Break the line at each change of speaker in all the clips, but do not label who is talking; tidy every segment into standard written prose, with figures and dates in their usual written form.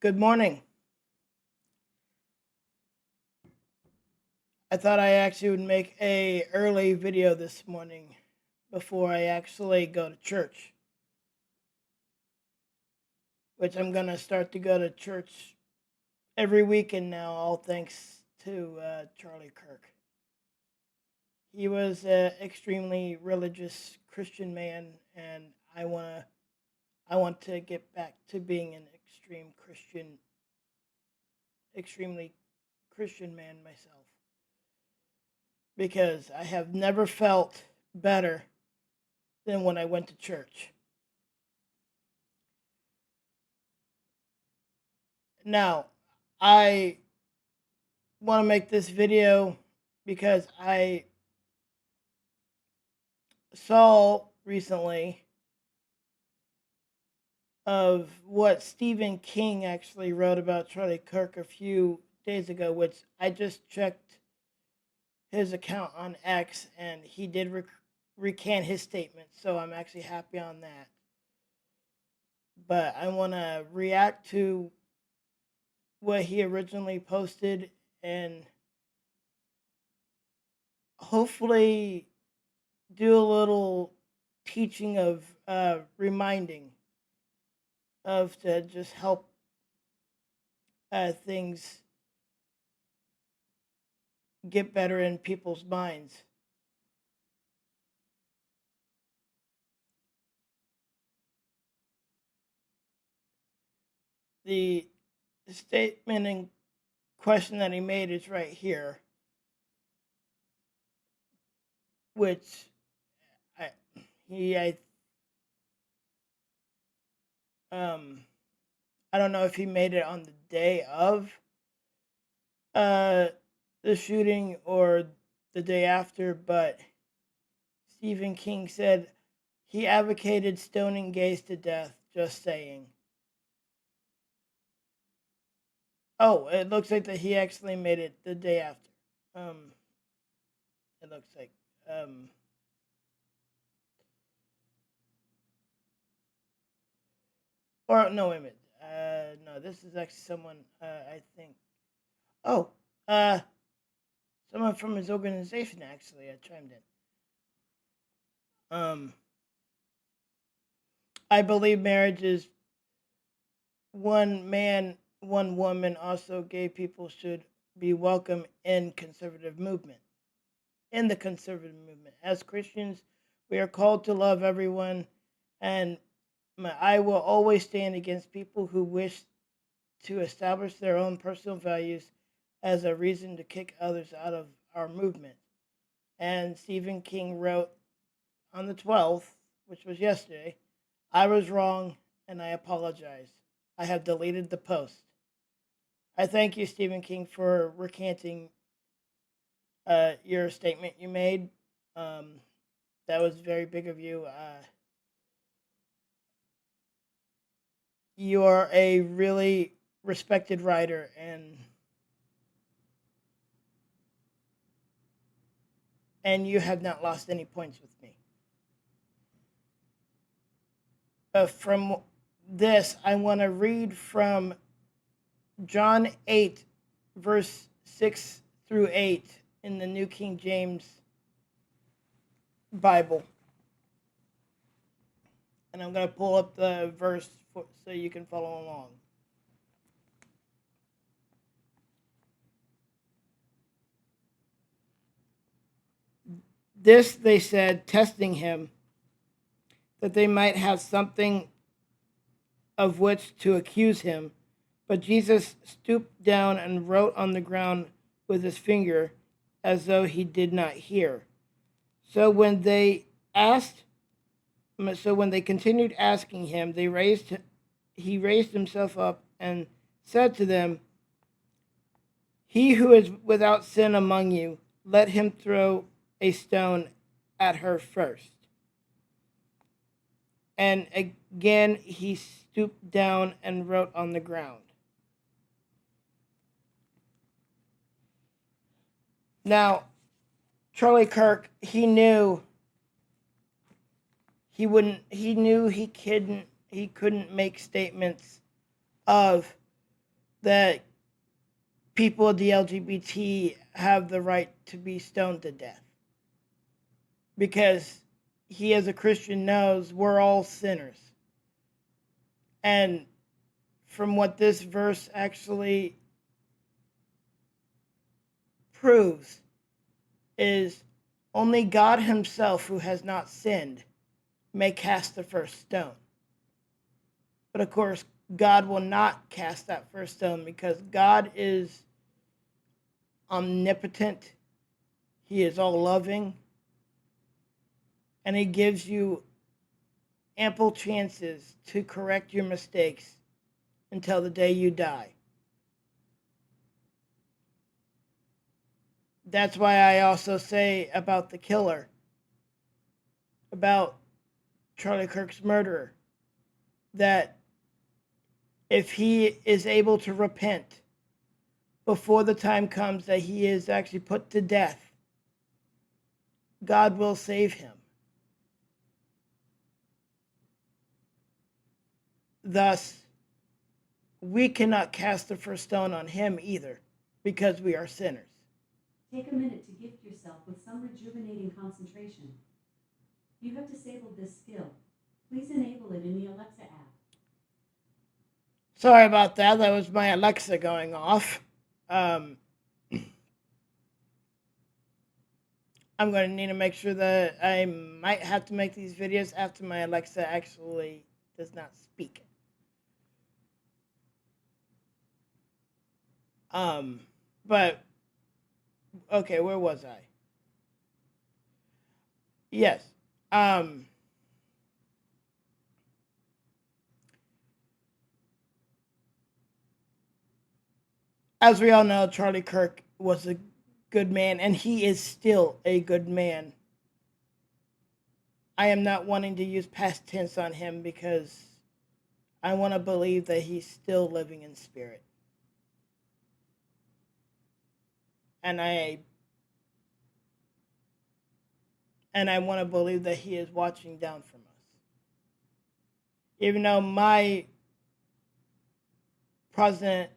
Good morning. I thought I actually would make a early video this morning before I actually go to church, which I'm going to start to go to church every weekend now, all thanks to Charlie Kirk. He was an extremely religious Christian man, and I want to get back to being an extremely Christian man myself, because I have never felt better than when I went to church. Now, I want to make this video because I saw recently of what Stephen King actually wrote about Charlie Kirk a few days ago, which I just checked his account on X, and he did recant his statement, so I'm actually happy on that. But I want to react to what he originally posted and hopefully do a little teaching of reminding of to just help things get better in people's minds. The statement in question that he made is right here, which I he um I don't know if he made it on the day of uh the shooting or the day after, but Stephen King said he advocated stoning gays to death. Just saying. Oh, it looks like that he actually made it the day after. Um, it looks like. Um, or no, wait a minute. No, this is actually someone. I think. Oh, uh, someone from his organization actually. I chimed in. I believe marriage is one man, one woman. Also, gay people should be welcome in conservative movement. In the conservative movement, as Christians, we are called to love everyone, and I will always stand against people who wish to establish their own personal values as a reason to kick others out of our movement. And Stephen King wrote on the 12th, which was yesterday, I was wrong and I apologize. I have deleted the post. I thank you, Stephen King, for recanting your statement you made. Um, that was very big of you. You are a really respected writer, and you have not lost any points with me. From this, I want to read from John 8, verse 6 through 8 in the New King James Bible. And I'm going to pull up the verse so you can follow along. This they said, testing him, that they might have something of which to accuse him. But Jesus stooped down and wrote on the ground with his finger, as though he did not hear. So when they asked, so when they continued asking him, he raised himself up and said to them, "He who is without sin among you, let him throw a stone at her first." And again he stooped down and wrote on the ground. Now, Charlie Kirk, he knew he couldn't make statements of that people of the LGBT have the right to be stoned to death. Because he, as a Christian, knows we're all sinners. And from what this verse actually proves is only God himself, who has not sinned, may cast the first stone. But of course, God will not cast that first stone because God is omnipotent. He is all loving. And he gives you ample chances to correct your mistakes until the day you die. That's why I also say about the killer, about Charlie Kirk's murderer, that if he is able to repent before the time comes that he is actually put to death, God will save him. Thus, we cannot cast the first stone on him either, because we are sinners.
Take a minute to gift yourself with some rejuvenating concentration. You have disabled this skill. Please enable it in the Alexa app.
Sorry about that. That was my Alexa going off. I'm going to need to make sure that I might have to make these videos after my Alexa actually does not speak. But, okay, where was I? Yes. As we all know, Charlie Kirk was a good man, and he is still a good man. I am not wanting to use past tense on him because I want to believe that he's still living in spirit. And I want to believe that he is watching down from us. Even though my Protestant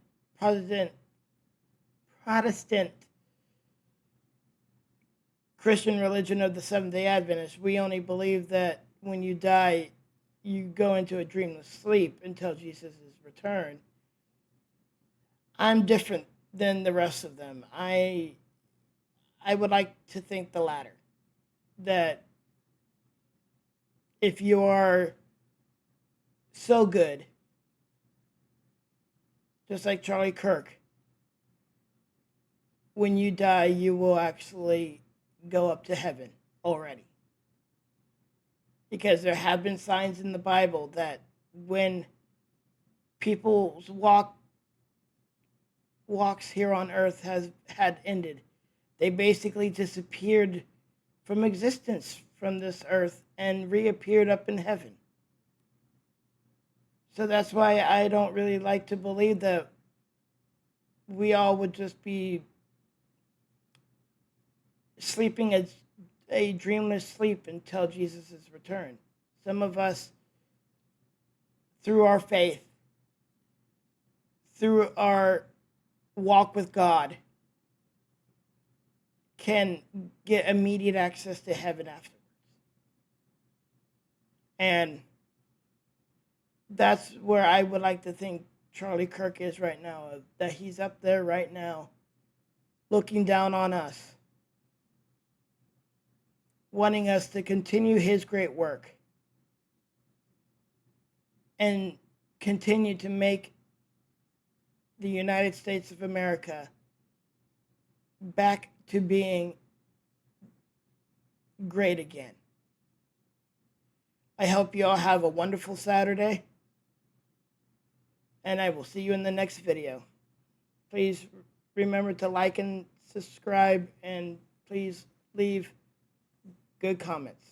Christian religion of the Seventh-day Adventists, we only believe that when you die, you go into a dreamless sleep until Jesus' return. I'm different than the rest of them. I would like to think the latter. That if you are so good, just like Charlie Kirk, when you die, you will actually go up to heaven already. Because there have been signs in the Bible that when people's walks here on earth had ended, they basically disappeared from existence from this earth and reappeared up in heaven. So that's why I don't really like to believe that we all would just be sleeping a dreamless sleep until Jesus' return. Some of us, through our faith, through our walk with God, can get immediate access to heaven afterwards. And that's where I would like to think Charlie Kirk is right now, that he's up there right now looking down on us, wanting us to continue his great work and continue to make the United States of America back to being great again. I hope you all have a wonderful Saturday, and I will see you in the next video. Please remember to like and subscribe, and please leave good comments.